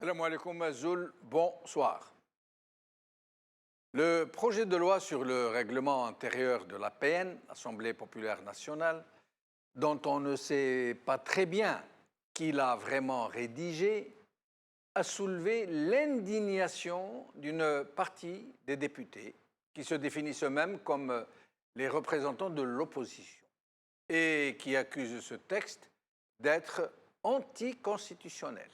Salam alaikum Azoul, bonsoir. Le projet de loi sur le règlement intérieur de l'APN, Assemblée populaire nationale, dont on ne sait pas très bien qui l'a vraiment rédigé, a soulevé l'indignation d'une partie des députés qui se définissent eux-mêmes comme les représentants de l'opposition et qui accusent ce texte d'être anticonstitutionnel.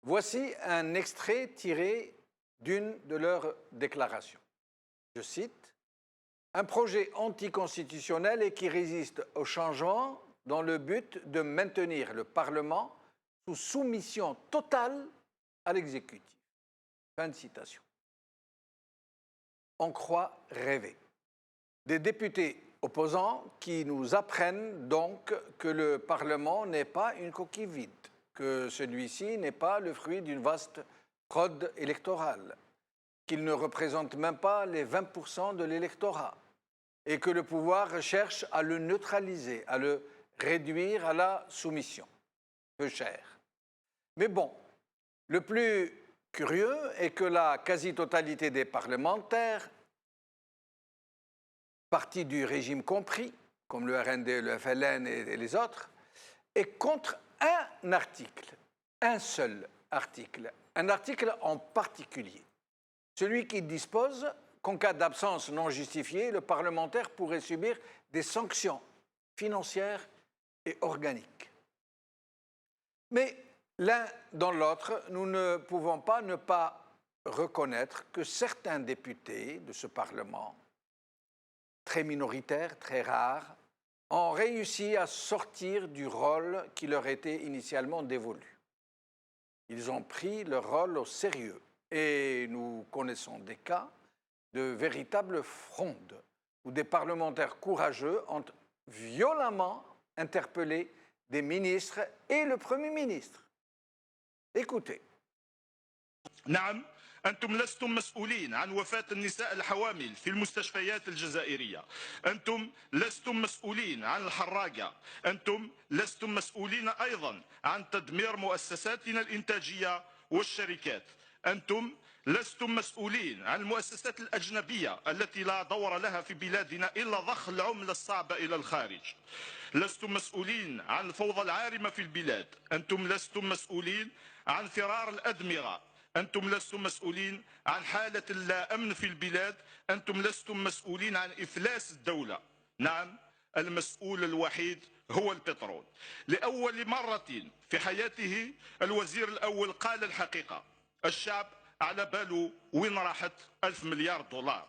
Voici un extrait tiré d'une de leurs déclarations. Je cite, « Un projet anticonstitutionnel et qui résiste au changement dans le but de maintenir le Parlement sous soumission totale à l'exécutif. » Fin de citation. On croit rêver. Des députés opposants qui nous apprennent donc que le Parlement n'est pas une coquille vide, que celui-ci n'est pas le fruit d'une vaste fraude électorale, qu'il ne représente même pas les 20% de l'électorat et que le pouvoir cherche à le neutraliser, à le réduire à la soumission. Peu cher. Mais bon, le plus curieux est que la quasi-totalité des parlementaires, partis du régime compris, comme le RND, le FLN et les autres, est contre un article, un seul article, un article en particulier, celui qui dispose qu'en cas d'absence non justifiée, le parlementaire pourrait subir des sanctions financières et organiques. Mais l'un dans l'autre, nous ne pouvons pas ne pas reconnaître que certains députés de ce Parlement, très minoritaires, très rares, ont réussi à sortir du rôle qui leur était initialement dévolu. Ils ont pris leur rôle au sérieux et nous connaissons des cas de véritables frondes où des parlementaires courageux ont violemment interpellé des ministres et le Premier ministre. Écoutez. نعم أنتم لستم مسؤولين عن وفاة النساء الحوامل في المستشفيات الجزائرية. أنتم لستم مسؤولين عن الحراقة. أنتم لستم مسؤولين أيضا عن تدمير مؤسساتنا الإنتاجية والشركات. أنتم لستم مسؤولين عن المؤسسات الأجنبية التي لا دور لها في بلادنا إلا ضخ العملة الصعبة إلى الخارج. لستم مسؤولين عن الفوضى العارمة في البلاد. أنتم لستم مسؤولين عن فرار الأدمغة. أنتم لستم مسؤولين عن حالة اللا أمن في البلاد. أنتم لستم مسؤولين عن إفلاس الدولة. نعم، المسؤول الوحيد هو البترول. لأول مرة في حياته الوزير الأول قال الحقيقة. الشعب على باله وين راحت 1000 مليار دولار.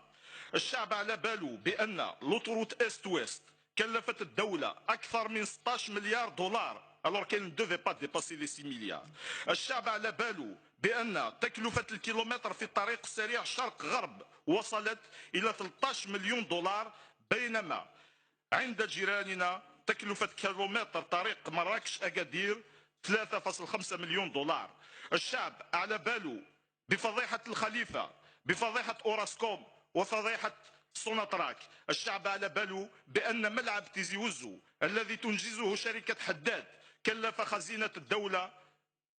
الشعب على باله بأن لوطروت إست ويست كلفت الدولة أكثر من 16 مليار دولار alors qu'elle ne devait pas dépasser les 6 milliards. الشعب على باله بأن تكلفة الكيلومتر في الطريق السريع شرق غرب وصلت إلى 13 مليون دولار بينما عند جيراننا تكلفة كيلومتر طريق مراكش أكادير 3.5 مليون دولار. الشعب على باله بفضيحة الخليفة، بفضيحة أوراسكوم وفضيحة سوناتراك. الشعب على باله بأن ملعب تيزي وزو الذي تنجزه شركة حداد كلف خزينة الدولة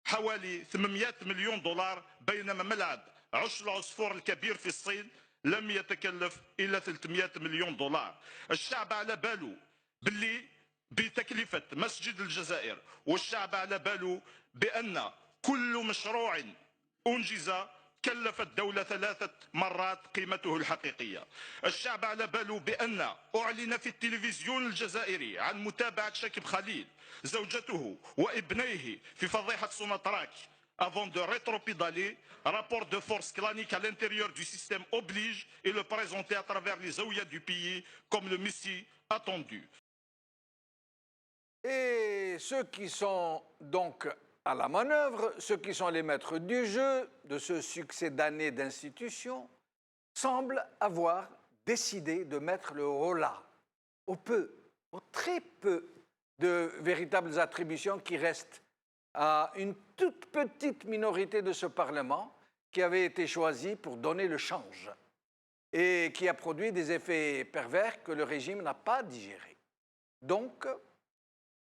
حوالي 800 مليون دولار بينما ملعب عش العصفور الكبير في الصين لم يتكلف إلا 300 مليون دولار. الشعب على باله باللي بتكلفة مسجد الجزائر والشعب على باله بأن كل مشروع أنجز كلف الدولة 3 مرات قيمته الحقيقية. الشعب على باله بأن أعلن في التلفزيون الجزائري عن متابعة شكيب خليل زوجته وابنيه في فضيحة سوناتراك avant de rétropédaler, rapport de force clanique à l'intérieur du système oblige et le présenter à travers les zaouïas du pays comme le messie attendu. Et ceux qui sont donc à la manœuvre, ceux qui sont les maîtres du jeu de ce succès d'années d'institutions, semblent avoir décidé de mettre le holà au très peu de véritables attributions qui restent à une toute petite minorité de ce Parlement qui avait été choisie pour donner le change et qui a produit des effets pervers que le régime n'a pas digérés. Donc,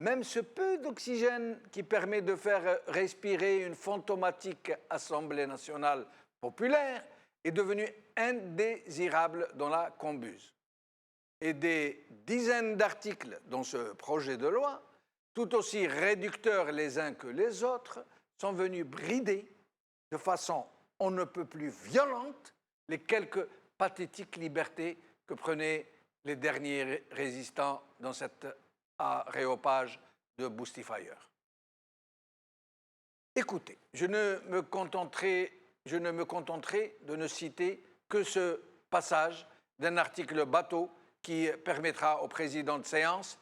même ce peu d'oxygène qui permet de faire respirer une fantomatique Assemblée nationale populaire est devenu indésirable dans la combuse. Et des dizaines d'articles dans ce projet de loi, tout aussi réducteurs les uns que les autres, sont venus brider de façon on ne peut plus violente les quelques pathétiques libertés que prenaient les derniers résistants dans cet aréopage de Boostifyer. Écoutez, je me contenterai de ne citer que ce passage d'un article bateau qui permettra au président de séance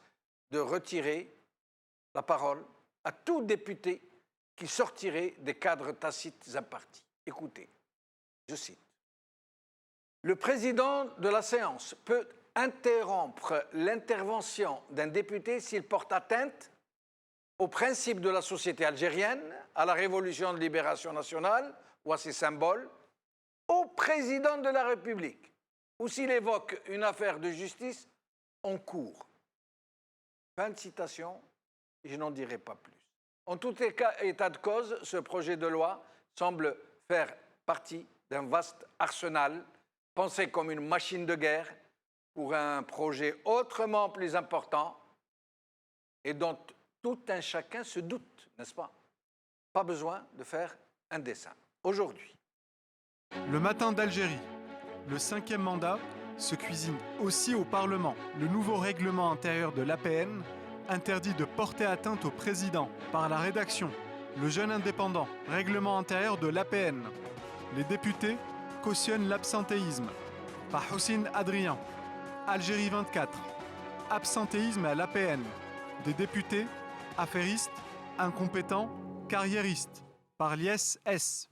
de retirer la parole à tout député qui sortirait des cadres tacites impartis. Écoutez, je cite. Le président de la séance peut interrompre l'intervention d'un député s'il porte atteinte aux principes de la société algérienne, à la Révolution de libération nationale ou à ses symboles, au président de la République, ou s'il évoque une affaire de justice en cours. Fin de citation, je n'en dirai pas plus. En tout état de cause, ce projet de loi semble faire partie d'un vaste arsenal pensé comme une machine de guerre pour un projet autrement plus important et dont tout un chacun se doute, n'est-ce pas? Pas besoin de faire un dessin. Aujourd'hui. Le matin d'Algérie, le 5e mandat se cuisine aussi au Parlement. Le nouveau règlement intérieur de l'APN interdit de porter atteinte au président par la rédaction. Le jeune indépendant, règlement intérieur de l'APN. Les députés cautionnent l'absentéisme. Par Houssine Adrien, Algérie 24. Absentéisme à l'APN. Des députés, affairistes, incompétents, carriéristes. Par Lies S.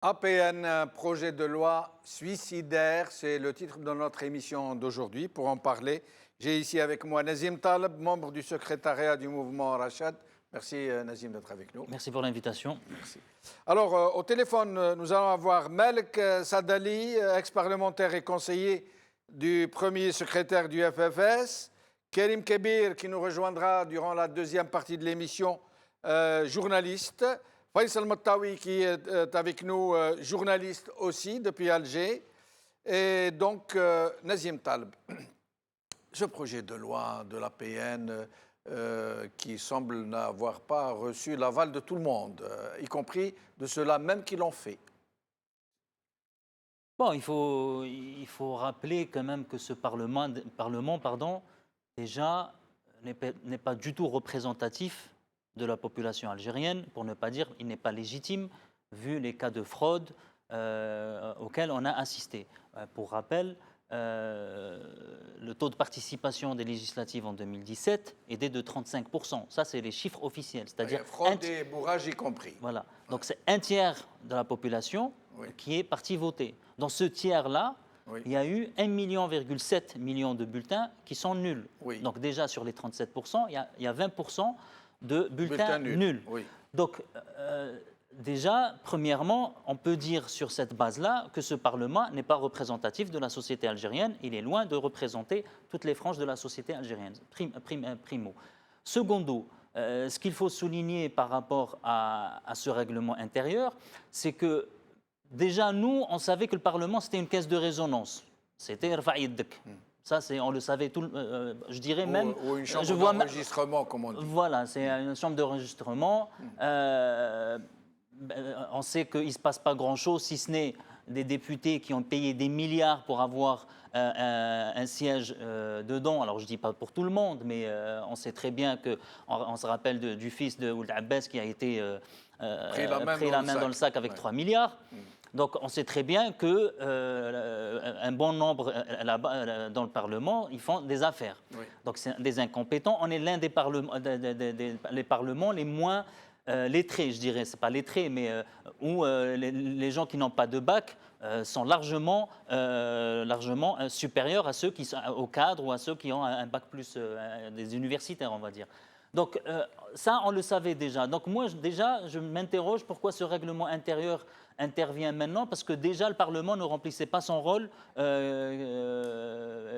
APN, projet de loi suicidaire, c'est le titre de notre émission d'aujourd'hui. Pour en parler, j'ai ici avec moi Nazim Taleb, membre du secrétariat du mouvement Rachad. Merci Nazim d'être avec nous. Merci pour l'invitation. Merci. Alors, au téléphone, nous allons avoir Melk Sadali, ex-parlementaire et conseiller du premier secrétaire du FFS, Kerim Kebir, qui nous rejoindra durant la deuxième partie de l'émission, journaliste, Faisal Mottawi, qui est avec nous, journaliste aussi depuis Alger, et donc Nazim Taleb. Ce projet de loi de l'APN qui semble n'avoir pas reçu l'aval de tout le monde, y compris de ceux-là même qui l'ont fait. Bon, il faut rappeler quand même que ce Parlement déjà n'est pas du tout représentatif de la population algérienne, pour ne pas dire il n'est pas légitime, vu les cas de fraude auxquels on a assisté. Pour rappel, le taux de participation des législatives en 2017 était de 35%. Ça, c'est les chiffres officiels. C'est-à-dire fraude et bourrage y compris. Voilà. Donc, c'est un tiers de la population qui est parti voter. Dans ce tiers-là, il y a eu 1,7 million de bulletins qui sont nuls. Donc, déjà, sur les 37%, il y a 20% de bulletins nuls. Donc, déjà, premièrement, on peut dire sur cette base-là que ce Parlement n'est pas représentatif de la société algérienne. Il est loin de représenter toutes les franges de la société algérienne, primo. Secondo, ce qu'il faut souligner par rapport à ce règlement intérieur, c'est que déjà, nous, on savait que le Parlement, c'était une caisse de résonance. C'était Rfa'idek. Ça, on le savait, je dirais même... Ou une chambre d'enregistrement, comme on dit. Voilà, c'est une chambre d'enregistrement. On sait qu'il ne se passe pas grand-chose, si ce n'est des députés qui ont payé des milliards pour avoir un siège dedans. Alors, je ne dis pas pour tout le monde, mais on sait très bien qu'on se rappelle du fils de Ould Abbas qui a été pris la main dans le sac avec 3 milliards. Donc, on sait très bien qu'un bon nombre là-bas dans le Parlement, ils font des affaires. Donc, c'est des incompétents. On est l'un des parlements les moins lettrés, je dirais. C'est pas lettrés, mais où les gens qui n'ont pas de bac sont largement supérieurs à ceux qui sont au cadre ou à ceux qui ont un bac plus des universitaires, on va dire. Donc ça, on le savait déjà. Donc moi, déjà, je m'interroge pourquoi ce règlement intérieur intervient maintenant, parce que déjà, le Parlement ne remplissait pas son rôle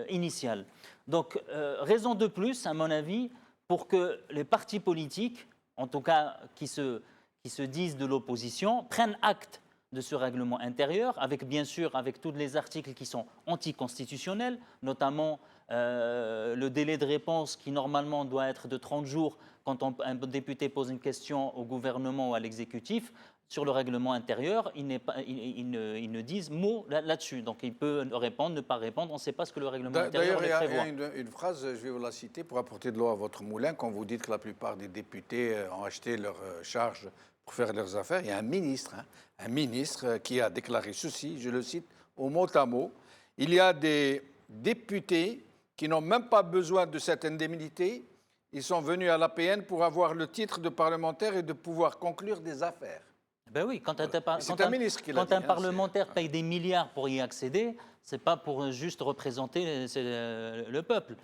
initial. Donc, raison de plus, à mon avis, pour que les partis politiques, en tout cas qui se disent de l'opposition, prennent acte de ce règlement intérieur, avec bien sûr avec tous les articles qui sont anticonstitutionnels, notamment le délai de réponse qui normalement doit être de 30 jours quand un député pose une question au gouvernement ou à l'exécutif. Sur le règlement intérieur, ils ne disent mot là-dessus. Donc il peut répondre, ne pas répondre, on ne sait pas ce que le règlement intérieur prévoit. D'ailleurs, il y a une phrase, je vais vous la citer, pour apporter de l'eau à votre moulin, quand vous dites que la plupart des députés ont acheté leurs charges pour faire leurs affaires. Il y a un ministre qui a déclaré ceci, je le cite au mot à mot, il y a des députés qui n'ont même pas besoin de cette indemnité, ils sont venus à l'APN pour avoir le titre de parlementaire et de pouvoir conclure des affaires. Ben oui, quand un parlementaire paye des milliards pour y accéder, ce n'est pas pour juste représenter le peuple.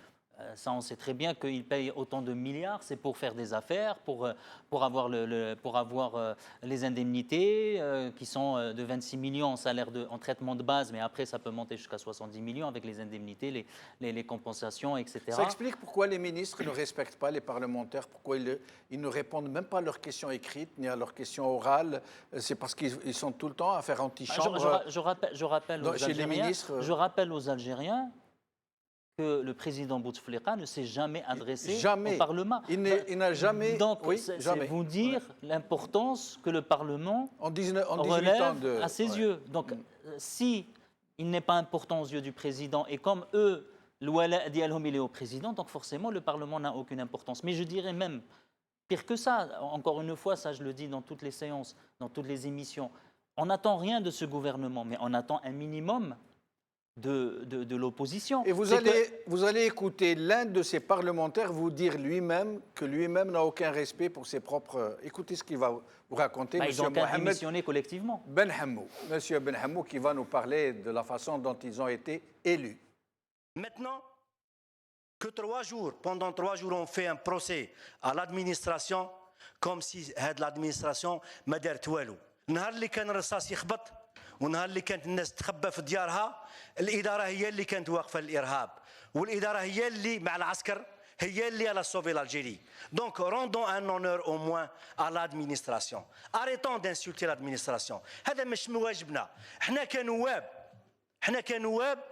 Ça, on sait très bien qu'il paye autant de milliards, c'est pour faire des affaires, pour avoir les indemnités qui sont de 26 millions en salaire en traitement de base, mais après ça peut monter jusqu'à 70 millions avec les indemnités, les compensations, etc. Ça explique pourquoi les ministres ne respectent pas les parlementaires, pourquoi ils ne répondent même pas à leurs questions écrites ni à leurs questions orales. C'est parce qu'ils sont tout le temps à faire antichambre. Je rappelle aux Algériens que le président Bouteflika ne s'est jamais adressé au Parlement. Il n'a jamais... Donc, c'est vous dire l'importance que le Parlement relève à ses yeux. Donc, si il n'est pas important aux yeux du président, et comme eux, l'ouala dialhom il est au président, donc forcément, le Parlement n'a aucune importance. Mais je dirais même, pire que ça, encore une fois, ça je le dis dans toutes les séances, dans toutes les émissions, on n'attend rien de ce gouvernement, mais on attend un minimum de l'opposition. Et vous allez écouter l'un de ces parlementaires vous dire lui-même que lui-même n'a aucun respect pour ses propres... Écoutez ce qu'il va vous raconter, Ils ont qu'à démissionner collectivement. Ben Hammou, Monsieur Ben Hammou, qui va nous parler de la façon dont ils ont été élus. Maintenant que pendant 3 jours, on fait un procès à l'administration, comme si l'administration m'a dit tout. نهار اللي كان الرصاص يخبط ونهار اللي كانت الناس تخبى في ديارها الإدارة هي اللي كانت واقفة للإرهاب والإدارة هي اللي مع العسكر هي اللي على sauver l'Algérie. Donc rendons un honneur au moins à l'administration. Arrêtons d'insulter l'administration. هذا مش مواجبنا. احنا كنواب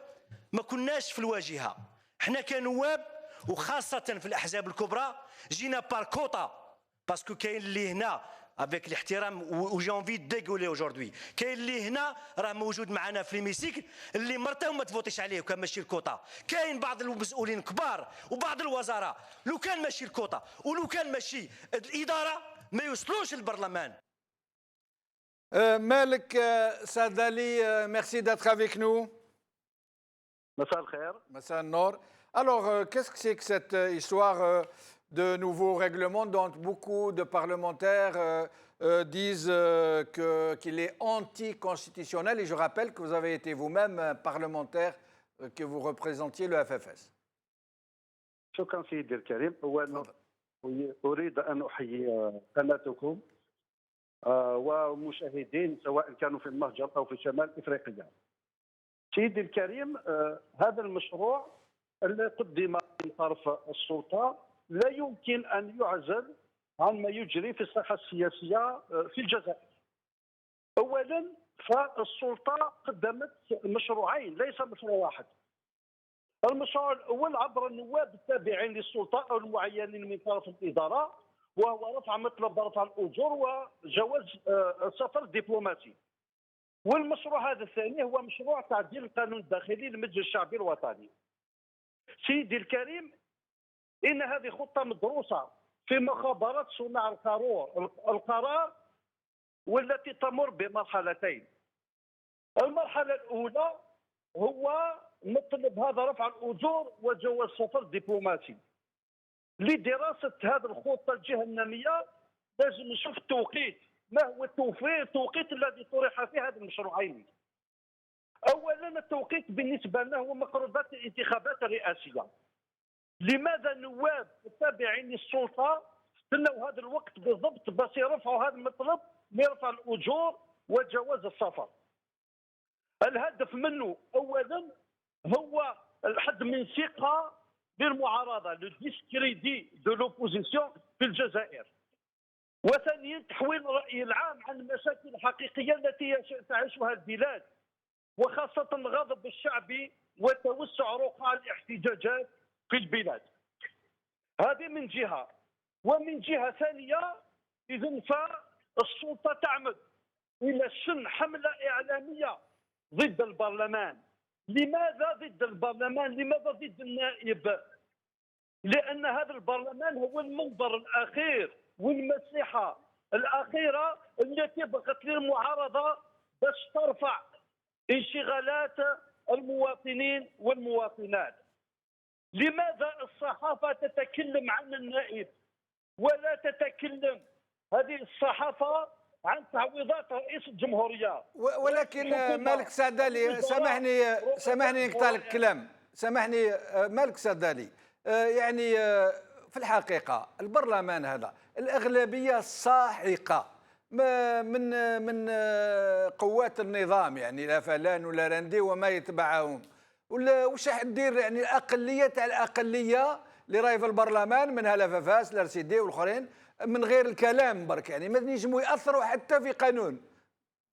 ما كناش في الواجهة. احنا كنواب وخاصة في الأحزاب الكبرى جينا بار كوطا باسكو كاين اللي هنا avec الاحترام و j'ai envie de dégueuler aujourd'hui. كاين اللي هنا راه موجود معنا في الميسيكل اللي مرته وما تفوتيش عليه وكان ماشي الكوطه. كاين بعض المسؤولين كبار وبعض الوزراء لو كان ماشي الكوطه ولو كان ماشي الاداره ما يوصلوش للبرلمان. Malik Saadali, merci d'être avec nous. مساء الخير. مساء النور. Alors, qu'est-ce que c'est que cette histoire de nouveaux règlements dont beaucoup de parlementaires disent qu'il est anticonstitutionnel. Et je rappelle que vous avez été vous-même un parlementaire, que vous représentiez le FFS. شكرا سيدي الكريم. أولا أريد أن أحيي قناتكم ومشاهدين سواء كانوا في المهجر أو في شمال إفريقيا. سيدي الكريم، هذا المشروع الذي قدم من طرف السلطة لا يمكن أن يعزل عن ما يجري في الساحة السياسية في الجزائر. أولا فالسلطة قدمت مشروعين ليس مشروع واحد. المشروع الأول عبر النواب التابعين للسلطة أو المعينين من طرف الإدارة، وهو رفع الأجور وجواز السفر الدبلوماسي. والمشروع هذا الثاني هو مشروع تعديل القانون الداخلي للمجلس الشعبي الوطني. سيدي الكريم، إن هذه خطة مدروسة في مخابرات صناع القرار والتي تمر بمرحلتين. المرحلة الأولى هو مطلب هذا رفع الأجور وجواز السفر الدبلوماسي. لدراسة هذه الخطة الجهنمية لازم نشوف التوقيت، ما هو التوقيت الذي طرح فيه هذا المشروعين. أولا التوقيت بالنسبة لنا هو مقربات الانتخابات الرئاسية. لماذا النواب التابعين للسلطه استنوا هذا الوقت بالضبط باش يرفعوا هذا المطلب لرفع الاجور وجواز السفر؟ الهدف منه اولا هو الحد من ثقه للمعارضه، لو ديسكريدي دو لوبوزيسيون في الجزائر. وثانيا تحويل الراي العام عن المشاكل الحقيقيه التي تعيشها البلاد، وخاصه الغضب الشعبي وتوسع رقعة الاحتجاجات في البلاد. هذه من جهه، ومن جهه ثانيه اذا فالسلطه تعمد الى شن حمله اعلاميه ضد البرلمان. لماذا ضد البرلمان؟ لماذا ضد النائب؟ لان هذا البرلمان هو المنبر الاخير والمسلحه الاخيره التي بقت للمعارضه باش ترفع انشغالات المواطنين والمواطنات. لماذا الصحافه تتكلم عن النائب ولا تتكلم هذه الصحافه عن تعويضات رئيس الجمهوريه؟ ولكن مالك سعدالي، سامحني نقطع لك الكلام، سامحني مالك سعدالي، يعني في الحقيقه البرلمان هذا الاغلبيه الساحقه من قوات النظام، يعني لا فلان ولا رندي وما يتبعهم، وش راح دير يعني الاقليه تاع الاقليه اللي راهي في البرلمان منها لافافاس الارسيدي والاخرين من غير الكلام برك، يعني ما نجموا ياثروا حتى في قانون،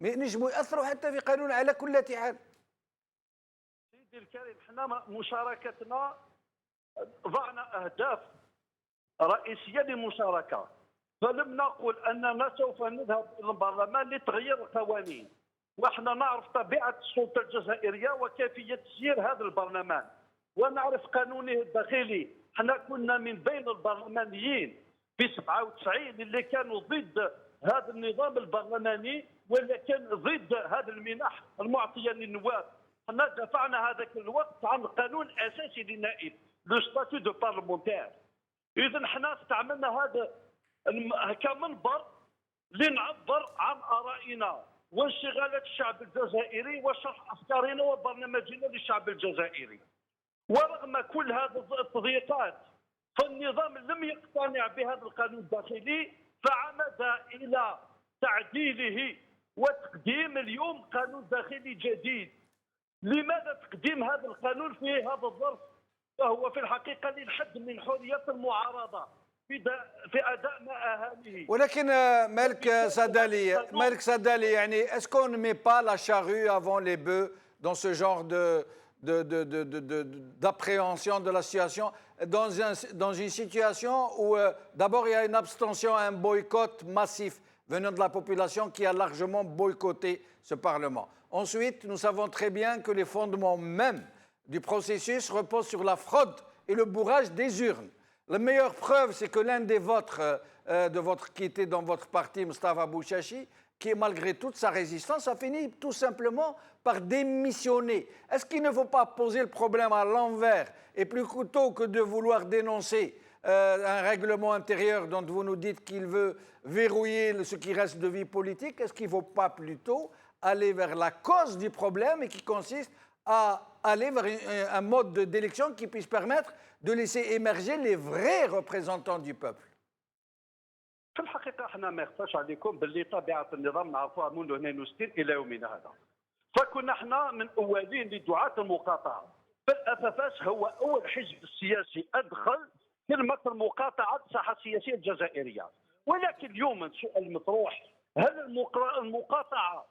ما نجموا ياثروا حتى في قانون على كل حال. سيدي الكريم، احنا مشاركتنا ضعنا اهداف رئيسيه للمشاركه، فلم نقل اننا سوف نذهب الى البرلمان لتغيير القوانين، واحنا نعرف طبيعه السلطه الجزائريه وكيفيه تسيير هذا البرلمان ونعرف قانونه الداخلي. احنا كنا من بين البرلمانيين في 97 اللي كانوا ضد هذا النظام البرلماني ولا كان ضد هذا المنح المعطيه للنواب. احنا دفعنا هذاك الوقت عن قانون اساسي للنائب، لو ستاتيو دو بارلمونتير. اذا احنا استعملنا هذا كمنبر لنعبر عن ارائنا وانشغالات الشعب الجزائري وشرح افكارنا وبرنامجنا للشعب الجزائري. ورغم كل هذه التضييقات فالنظام لم يقتنع بهذا القانون الداخلي، فعمد الى تعديله وتقديم اليوم قانون داخلي جديد. لماذا تقديم هذا القانون في هذا الظرف؟ فهو في الحقيقه للحد من حريه المعارضه في اداء مهامه. ولكن مالك سعدالي يعني est-ce qu'on ne met pas la charrue avant les bœufs dans ce genre d'appréhension de la situation, dans une situation où d'abord il y a une abstention, un boycott massif venant de la population qui a largement boycotté ce Parlement. Ensuite, nous savons très bien que les fondements mêmes du processus reposent sur la fraude et le bourrage des urnes. La meilleure preuve, c'est que l'un des vôtres, qui était dans votre parti, Moustapha Bouchachi, qui, malgré toute sa résistance, a fini tout simplement par démissionner. Est-ce qu'il ne faut pas poser le problème à l'envers et plutôt que de vouloir dénoncer un règlement intérieur dont vous nous dites qu'il veut verrouiller ce qui reste de vie politique, est-ce qu'il ne faut pas plutôt aller vers la cause du problème et qui consiste à aller vers un mode d'élection qui puisse permettre de laisser émerger les vrais représentants du peuple? في الحقيقه احنا ما يخفاش عليكم باللي طبيعه النظام نعرفوها منذ 62 الى يومنا هذا، فكنا احنا من اولين لدعاة المقاطعه. فالافافاس هو اول حزب سياسي ادخل كلمه المقاطعه الساحه السياسيه الجزائريه. ولكن اليوم السؤال المطروح، هل المقاطعه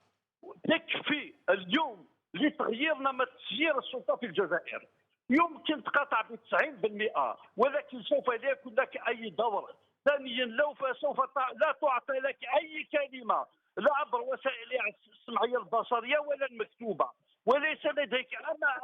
تكفي اليوم لتغيير نمط تسيير السلطه في الجزائر؟ يمكن تقاطع ب 90%، ولكن سوف لا يكون لك اي دور. ثانيا سوف لا تعطي لك اي كلمه لا عبر وسائل السمعيه البصريه ولا المكتوبه، وليس لديك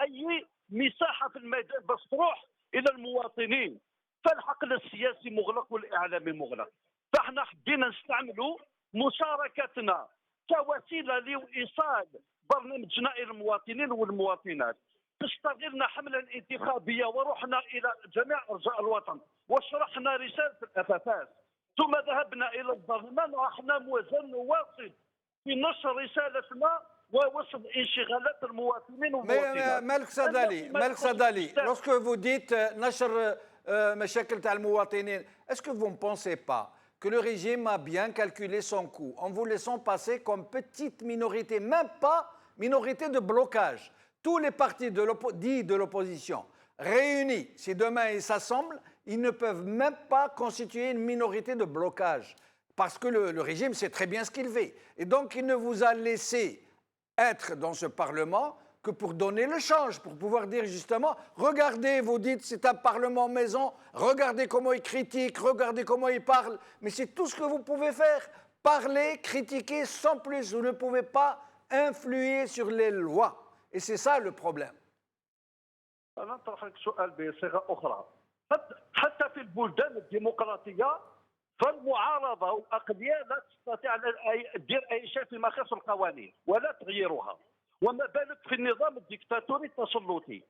اي مساحه في الميدان باش تروح الى المواطنين. فالحقل السياسي مغلق والاعلامي مغلق. فاحنا حبينا نستعملوا مشاركتنا كوسيله لايصال برنامجنا الى المواطنين والمواطنات. استغلنا حملا انتخابيه ورحنا الى جميع ارجاء الوطن وشرحنا رساله الافافاس، ثم ذهبنا الى البرلمان ونحن موزن نواصل في نشر رسالتنا ووصل انشغالات المواطنين والمواطنات. مالك سعدالي, lorsque vous dites نشر مشاكل تاع المواطنين. Est-ce que vous ne pensez pas que le régime a bien calculé son coût en vous laissant passer comme petite minorité, même pas minorité de blocage? Tous les partis dits de l'opposition réunis, si demain ils s'assemblent, ils ne peuvent même pas constituer une minorité de blocage parce que le régime sait très bien ce qu'il fait. Et donc il ne vous a laissé être dans ce Parlement que pour donner le change, pour pouvoir dire justement, regardez, vous dites c'est un Parlement maison, regardez comment il critique, regardez comment il parle, mais c'est tout ce que vous pouvez faire, parler, critiquer sans plus, vous ne pouvez pas influer sur les lois, et c'est ça le problème. أنا أطرحك سؤال بصيغة أخرى. حتى في البلدان الديمقراطية فالمعارضة والأقلية لا تستطيع أن تدير أي شيء فيما يخص القوانين ولا تغييرها، وما بالك في النظام الديكتاتوري التسلطي.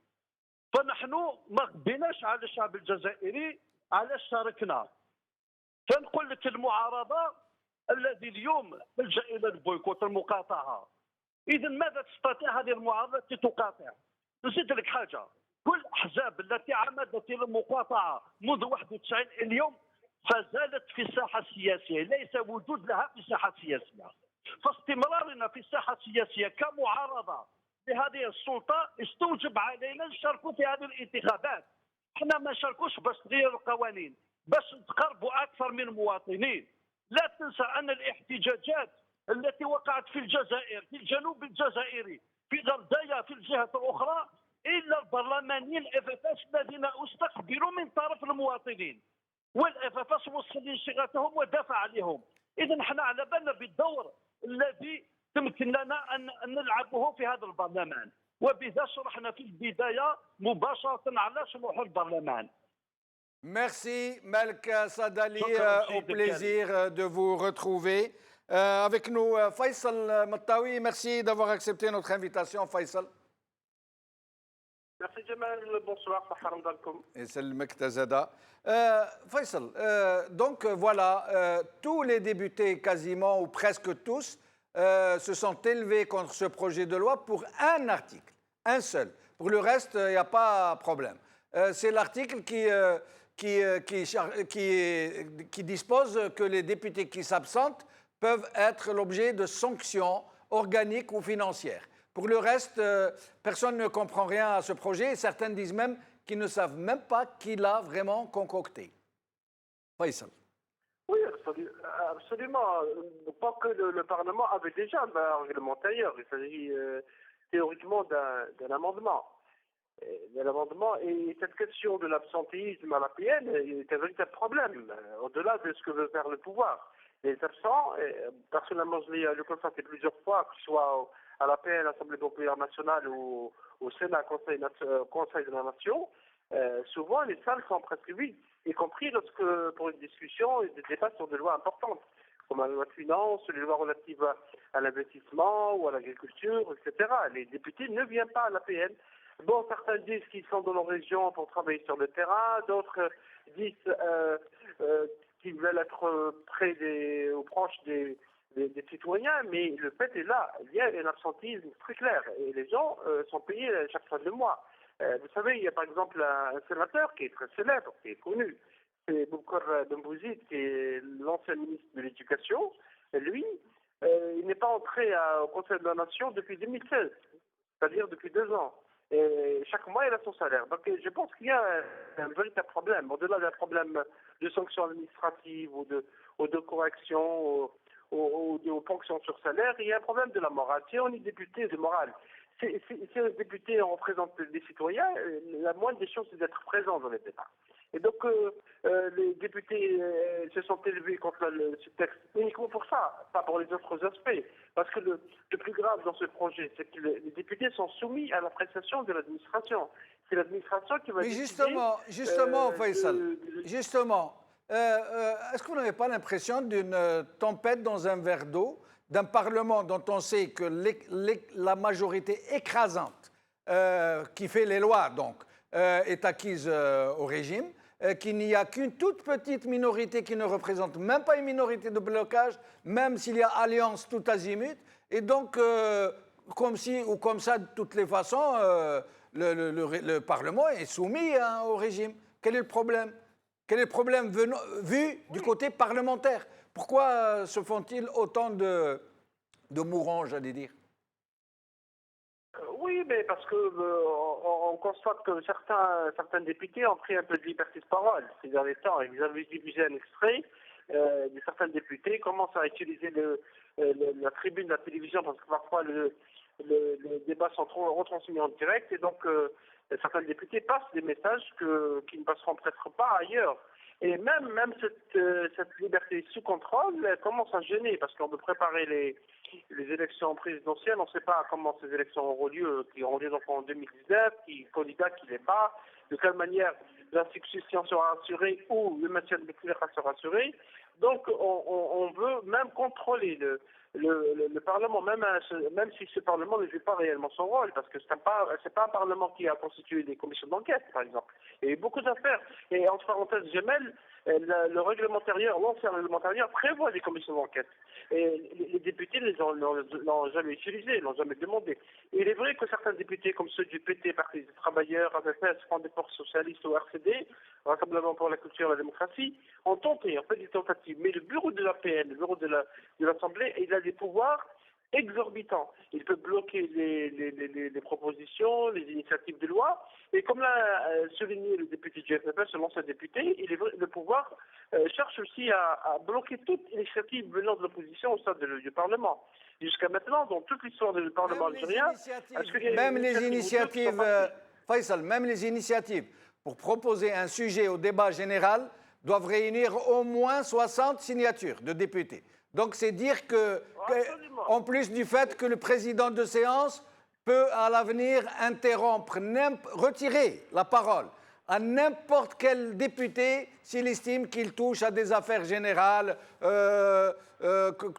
فنحن ما غبيناش على الشعب الجزائري، علاش شاركنا؟ فنقول لك المعارضة الذي اليوم تلجأ إلى البويكوت المقاطعة، إذا ماذا تستطيع هذه المعارضة التي تقاطع؟ نزيد لك حاجة، كل الأحزاب التي عمدت إلى المقاطعة منذ 91 اليوم فزالت في الساحة السياسية، ليس وجود لها في الساحة السياسية. فاستمرارنا في الساحة السياسية كمعارضة لهذه السلطة استوجب علينا نشاركوا في هذه الانتخابات. احنا ما نشاركوش باش تغيروا القوانين، باش نتقربوا أكثر من المواطنين. لا تنسى أن الاحتجاجات التي وقعت في الجزائر، في الجنوب الجزائري، في غردايا، في الجهة الأخرى، إلا البرلمانيين الإفافاس الذين استقبلوا من طرف المواطنين، والإفافاس وصل صيغتهم ودافع عليهم. إذا احنا على بالنا بالدور الذي تمكن لنا أن نلعبه في هذا البرلمان، وبذا شرحنا في البداية مباشرة على شروح البرلمان. Merci Malka Sadali, au plaisir de vous retrouver. Avec nous Faisal Mattawi, merci d'avoir accepté notre invitation Faisal. Merci Jamal, bonsoir, صحة رمضانكم. يسلمك تزادا. Faisal, donc voilà, tous les députés quasiment ou presque tous se sont élevés contre ce projet de loi pour un article, un seul. Pour le reste, il n'y a pas de problème. C'est l'article qui dispose que les députés qui s'absentent peuvent être l'objet de sanctions organiques ou financières. Pour le reste, personne ne comprend rien à ce projet et certains disent même qu'ils ne savent même pas qui l'a vraiment concocté. Faisal. Oui, absolument. Pas que le Parlement avait déjà un règlement intérieur. Il s'agit théoriquement d'un amendement. Et cette question de l'absentéisme à l'APN est un véritable problème, au-delà de ce que veut faire le pouvoir. Les absents, personnellement, je l'ai constaté plusieurs fois, que ce soit à l'APN, l'Assemblée populaire nationale, ou au Sénat, Conseil de la Nation, souvent les salles sont presque vides, y compris lorsque, pour une discussion et des débats sur des lois importantes, comme la loi de finances, les lois relatives à l'investissement ou à l'agriculture, etc. Les députés ne viennent pas à l'APN. Bon, certains disent qu'ils sont dans leur région pour travailler sur le terrain, d'autres disent qu'ils veulent être près ou proches des citoyens, mais le fait est là, il y a un absentéisme très clair et les gens sont payés chaque fin de mois. Vous savez, il y a par exemple un sénateur qui est très célèbre, qui est connu, c'est Boubacar Dembouzid, qui est l'ancien ministre de l'Éducation. Lui, il n'est pas entré au Conseil de la Nation depuis 2016, c'est-à-dire depuis 2 ans. Et chaque mois, il a son salaire. Donc, je pense qu'il y a un véritable problème, au-delà d'un problème de sanctions administratives ou de correction ou de ponctions sur salaire, il y a un problème de la morale. Si on est député, de morale. Si les députés représentent des citoyens, la moindre des choses, c'est d'être présent dans les débats. Et donc, les députés se sont élevés contre ce texte uniquement pour ça, pas pour les autres aspects. Parce que le plus grave dans ce projet, c'est que les députés sont soumis à l'appréciation de l'administration. C'est l'administration qui va Mais décider... justement, Faisal, justement, est-ce que vous n'avez pas l'impression d'une tempête dans un verre d'eau, d'un Parlement dont on sait que la majorité écrasante qui fait les lois, donc, est acquise au régime, qu'il n'y a qu'une toute petite minorité qui ne représente même pas une minorité de blocage, même s'il y a alliance tout azimut, et donc, comme ça, de toutes les façons, le Parlement est soumis au régime. Quel est le problème? Quel est le problème vu du côté parlementaire? Pourquoi se font-ils autant de mourants, j'allais dire? Oui, mais parce que on constate que certains députés ont pris un peu de liberté de parole ces derniers temps. Et vous avez diffusé un extrait de certains députés commencent à utiliser la tribune de la télévision parce que parfois les débats sont trop retransmis en direct et donc certains députés passent des messages qui ne passeront peut-être pas ailleurs. Et même cette liberté sous contrôle elle commence à gêner parce qu'on veut préparer les élections présidentielles. On ne sait pas comment ces élections auront lieu, qui auront lieu donc en 2019, qui candidat qui n'est pas, de quelle manière la succession sera assurée ou le maintien de l'équilibre sera assuré. Donc on veut même contrôler le Parlement, même si ce Parlement ne joue pas réellement son rôle, parce que c'est pas un Parlement qui a constitué des commissions d'enquête, par exemple. Il y a eu beaucoup d'affaires. Et entre parenthèses, Gemel, le règlement intérieur, l'ancien règlement intérieur prévoit des commissions d'enquête. Et les députés ne l'ont jamais utilisé, ne l'ont jamais demandé. Et il est vrai que certains députés, comme ceux du PT, Parti des travailleurs, AFS, Front des forces socialistes ou RCD, Rassemblement pour la culture et la démocratie, ont tenté, en fait, des tentatives. Mais le bureau de l'APN, le bureau de l'Assemblée, il a des pouvoirs exorbitants. Il peut bloquer les propositions, les initiatives de loi. Et comme l'a souligné le député du FFS, l'ancien député, le pouvoir cherche aussi à bloquer toute initiative venant de l'opposition au sein du Parlement. Jusqu'à maintenant, dans toute l'histoire du Parlement algérien, même les initiatives, Faisal, même les initiatives pour proposer un sujet au débat général doivent réunir au moins 60 signatures de députés. Donc c'est dire que, en plus du fait que le président de séance peut à l'avenir interrompre, retirer la parole à n'importe quel député s'il estime qu'il touche à des affaires générales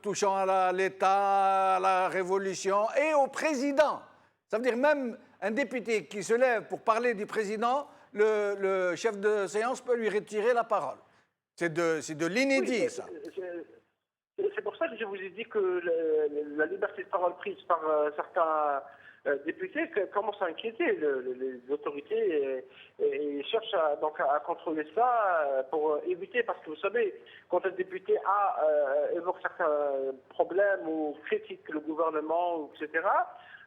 touchant à l'État, à la révolution et au président. Ça veut dire même un député qui se lève pour parler du président, le chef de séance peut lui retirer la parole. C'est de l'inédit, oui, ça. C'est pour ça que je vous ai dit que la liberté de parole prise par certains députés commence à inquiéter les autorités et cherchent à contrôler ça pour éviter, parce que vous savez, quand un député évoque certains problèmes ou critique le gouvernement, etc.,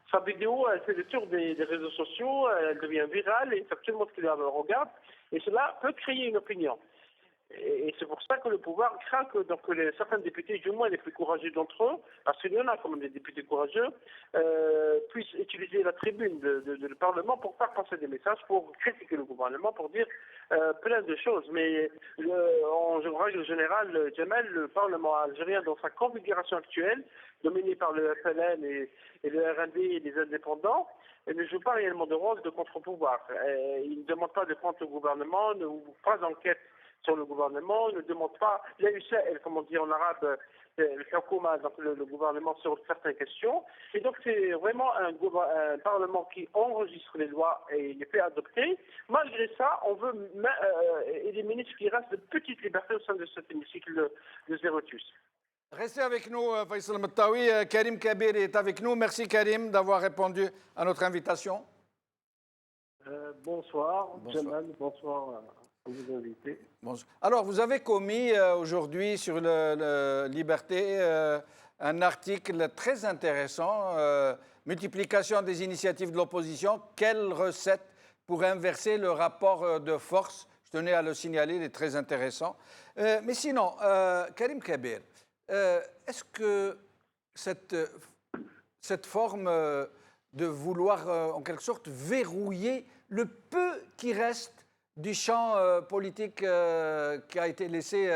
sa vidéo, elle fait le tour des réseaux sociaux, elle devient virale et tout le monde qui la regarde, et cela peut créer une opinion. Et c'est pour ça que le pouvoir craint que certains députés, du moins les plus courageux d'entre eux, parce qu'il y en a quand même des députés courageux, puissent utiliser la tribune du Parlement pour faire passer des messages, pour critiquer le gouvernement, pour dire plein de choses. Mais en règle générale, Jamel, le Parlement algérien, dans sa configuration actuelle, dominé par le FLN et le RND et les indépendants, ne joue pas réellement de rôle de contre-pouvoir. Il ne demande pas de compte au gouvernement, ne ouvre pas d'enquête sur le gouvernement, ne demande pas l'AUCL, comme on dit en arabe, le Houkouma, donc le gouvernement sur certaines questions. Et donc c'est vraiment un Parlement qui enregistre les lois et les fait adopter. Malgré ça, on veut éliminer ce qui reste de petites libertés au sein de cet hémicycle de Zérotus. Restez avec nous, Faisal Mettaoui. Karim Kabir est avec nous. Merci Karim d'avoir répondu à notre invitation. Bonsoir, Jamal, bonsoir à vos invités. Bonsoir. Alors, vous avez commis aujourd'hui sur la liberté un article très intéressant, multiplication des initiatives de l'opposition, quelle recette pour inverser le rapport de force. Je tenais à le signaler, il est très intéressant. Mais sinon, Karim Kabir, est-ce que cette forme de vouloir en quelque sorte verrouiller le peu qui reste du champ politique qui a été laissé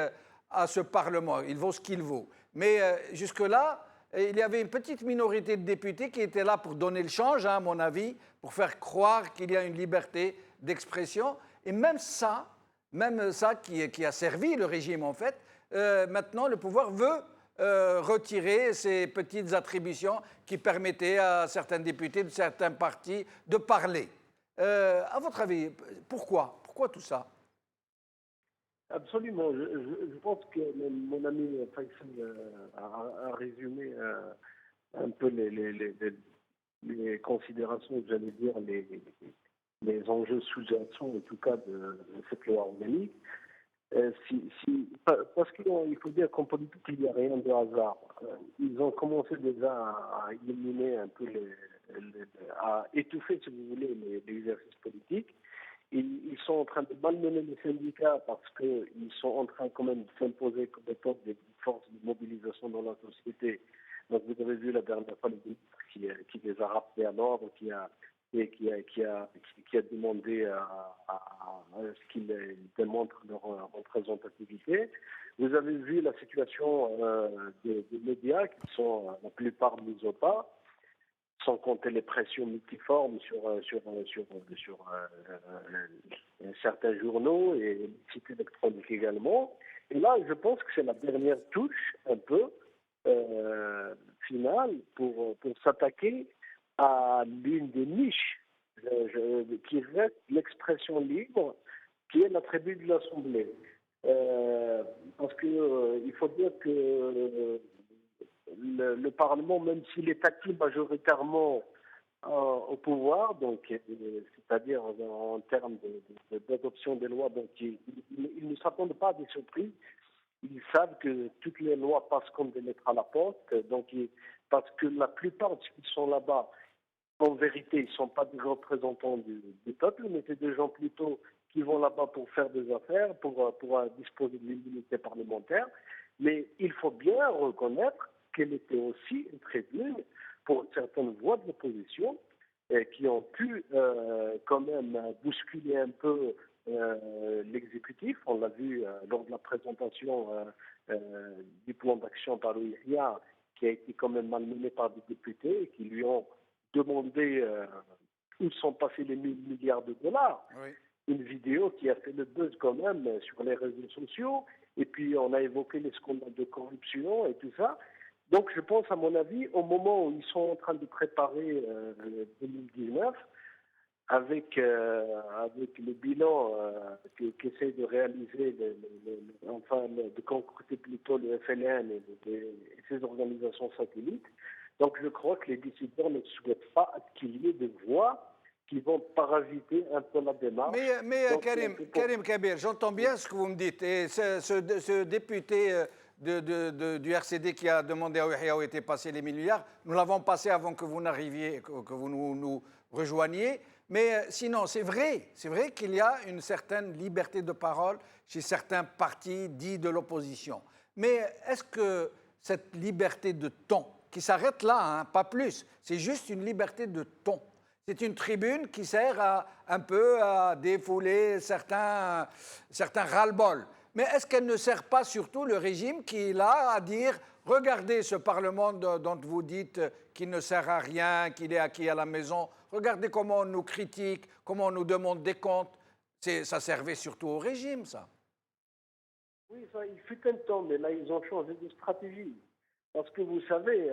à ce Parlement, il vaut ce qu'il vaut. Mais jusque-là, il y avait une petite minorité de députés qui étaient là pour donner le change, à mon avis, pour faire croire qu'il y a une liberté d'expression. Et même ça qui a servi le régime en fait, maintenant le pouvoir veut retirer ces petites attributions qui permettaient à certains députés de certains partis de parler. À votre avis, pourquoi tout ça? Absolument. Je pense que mon ami Faisal a résumé un peu les considérations, j'allais dire, les enjeux sous-jacents, en tout cas, de cette loi organique. Parce qu'il faut dire qu'en politique, il n'y a rien de hasard. Ils ont commencé déjà à éliminer un peu, à étouffer, si vous voulez, l'exercice politique. Ils sont en train de malmener les syndicats parce qu'ils sont en train quand même de s'imposer comme étant des forces de mobilisation dans la société. Donc vous avez vu la dernière fois le ministre qui les a rappelés à l'ordre, qui a demandé à ce qu'ils démontrent leur représentativité. Vous avez vu la situation des médias qui sont la plupart mis au pas, sans compter les pressions multiformes sur certains journaux et les sites électroniques également. Et là, je pense que c'est la dernière touche, un peu, finale, pour s'attaquer à l'une des niches qui reste l'expression libre, qui est l'attribut de l'Assemblée. Parce que il faut dire que le Parlement, même s'il est acquis majoritairement au pouvoir, donc c'est-à-dire en termes d'adoption des lois, donc ils ne s'attendent pas à des surprises. Ils savent que toutes les lois passent comme des lettres à la poste, donc parce que la plupart de ceux qui sont là-bas, en vérité, ils ne sont pas des représentants du peuple, mais c'est des gens plutôt qui vont là-bas pour faire des affaires, pour disposer de l'immunité parlementaire. Mais il faut bien reconnaître qu'elle était aussi une tribune pour certaines voix de l'opposition qui ont pu quand même bousculer un peu l'exécutif. On l'a vu lors de la présentation du plan d'action par l'OIA, qui a été quand même malmené par des députés et qui lui ont demandé où sont passés les 1 000 milliards de dollars. Oui. Une vidéo qui a fait le buzz quand même sur les réseaux sociaux. Et puis on a évoqué les scandales de corruption et tout ça. Donc je pense, à mon avis, au moment où ils sont en train de préparer 2019, avec le bilan qu'essaie de réaliser, de concrétiser plutôt le FLN et ses organisations satellites. Donc je crois que les décideurs ne souhaitent pas qu'il y ait des voix qui vont parasiter un peu la démarche. Mais Karim Kabir, j'entends bien ce que vous me dites. Et ce député du RCD qui a demandé à Ouihia où étaient passés les 1 000 milliards, nous l'avons passé avant que vous n'arriviez, que vous nous rejoigniez. Mais sinon, c'est vrai qu'il y a une certaine liberté de parole chez certains partis dits de l'opposition. Mais est-ce que cette liberté de ton, qui s'arrête là, hein, pas plus, c'est juste une liberté de ton, c'est une tribune qui sert un peu à défouler certains ras-le-bol. Mais est-ce qu'elle ne sert pas surtout le régime qui est là à dire « Regardez ce Parlement dont vous dites qu'il ne sert à rien, qu'il est acquis à la maison. Regardez comment on nous critique, comment on nous demande des comptes. » Ça servait surtout au régime, ça. Oui, ça, il fut un temps, mais là, ils ont changé de stratégie. Parce que vous savez,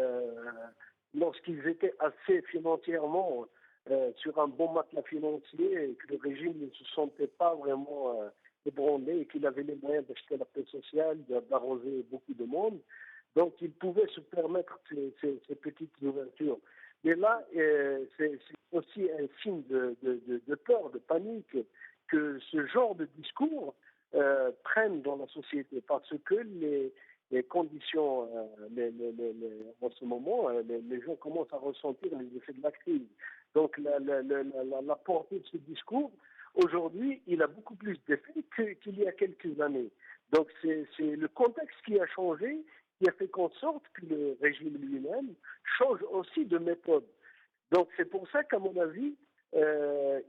lorsqu'ils étaient assez financièrement sur un bon matelas financier et que le régime ne se sentait pas vraiment ébranlé et qu'il avait les moyens d'acheter la paix sociale, d'arroser beaucoup de monde, donc ils pouvaient se permettre ces petites ouvertures. Mais là, c'est aussi un signe de peur, de panique, que ce genre de discours prennent dans la société, parce que les conditions, en ce moment, les gens commencent à ressentir les effets de la crise. Donc la portée de ce discours, aujourd'hui, il a beaucoup plus d'effet qu'il y a quelques années. Donc c'est le contexte qui a changé, qui a fait qu'en sorte que le régime lui-même change aussi de méthode. Donc c'est pour ça qu'à mon avis,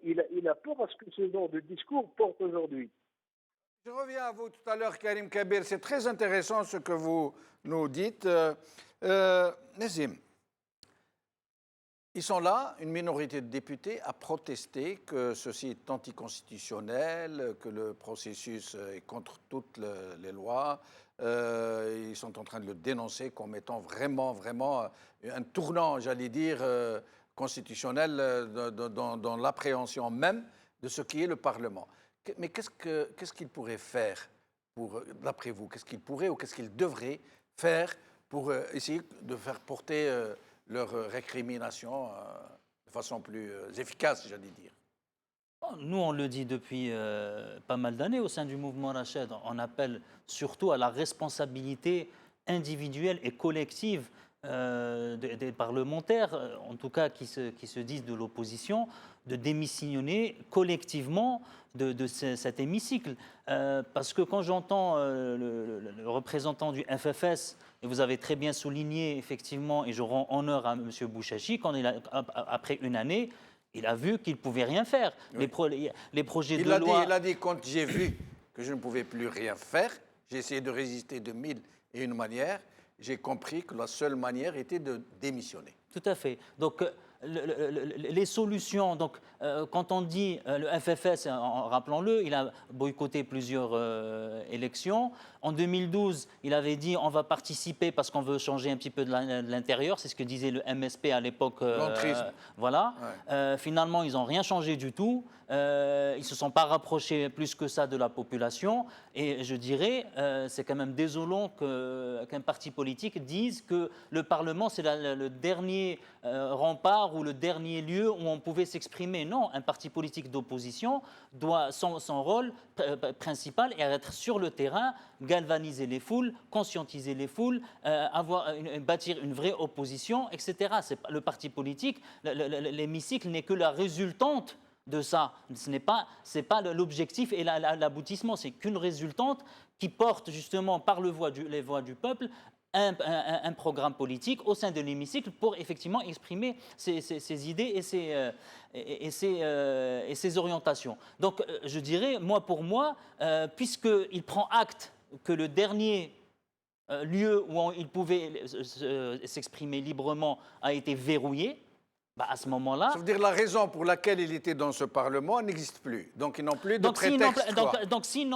il a peur à ce que ce genre de discours porte aujourd'hui. Je reviens à vous tout à l'heure, Karim Kabir. C'est très intéressant ce que vous nous dites. Nazim, ils sont là, une minorité de députés, à protester que ceci est anticonstitutionnel, que le processus est contre toutes les lois. Ils sont en train de le dénoncer comme étant vraiment un tournant, j'allais dire, constitutionnel dans l'appréhension même de ce qui est le Parlement. Mais qu'est-ce qu'ils pourraient faire, d'après vous, qu'est-ce qu'ils pourraient ou qu'est-ce qu'ils devraient faire pour essayer de faire porter leur récrimination de façon plus efficace, j'allais dire? Nous, on le dit depuis pas mal d'années au sein du mouvement Rached. On appelle surtout à la responsabilité individuelle et collective des parlementaires, en tout cas qui se disent de l'opposition, de démissionner collectivement de cet hémicycle. Parce que quand j'entends le représentant du FFS, et vous avez très bien souligné, effectivement, et je rends honneur à M. Bouchachi, après une année, il a vu qu'il ne pouvait rien faire. Oui. Les projets de loi... Il a dit, quand j'ai vu que je ne pouvais plus rien faire, j'ai essayé de résister de 1001 manières, j'ai compris que la seule manière était de démissionner. Tout à fait. Donc, les solutions, donc, quand on dit le FFS, rappelons-le, il a boycotté plusieurs élections. En 2012, il avait dit on va participer parce qu'on veut changer un petit peu de l'intérieur. C'est ce que disait le MSP à l'époque. Voilà. Ouais. Finalement, ils n'ont rien changé du tout. Ils ne se sont pas rapprochés plus que ça de la population. Et je dirais, c'est quand même désolant qu'un parti politique dise que le Parlement, c'est le dernier rempart ou le dernier lieu où on pouvait s'exprimer. Non, un parti politique d'opposition doit, son rôle principal est être sur le terrain, galvaniser les foules, conscientiser les foules, bâtir une vraie opposition, etc. Le parti politique, l'hémicycle n'est que la résultante de ça. Ce n'est pas l'objectif et l'aboutissement, c'est qu'une résultante qui porte justement par les voix du peuple un programme politique au sein de l'hémicycle pour effectivement exprimer ses idées et ses orientations. Donc je dirais, pour moi, puisqu'il prend acte que le dernier lieu où il pouvait s'exprimer librement a été verrouillé, à ce moment-là... Ça veut dire la raison pour laquelle il était dans ce Parlement n'existe plus. Donc ils n'ont plus de prétexte. Donc si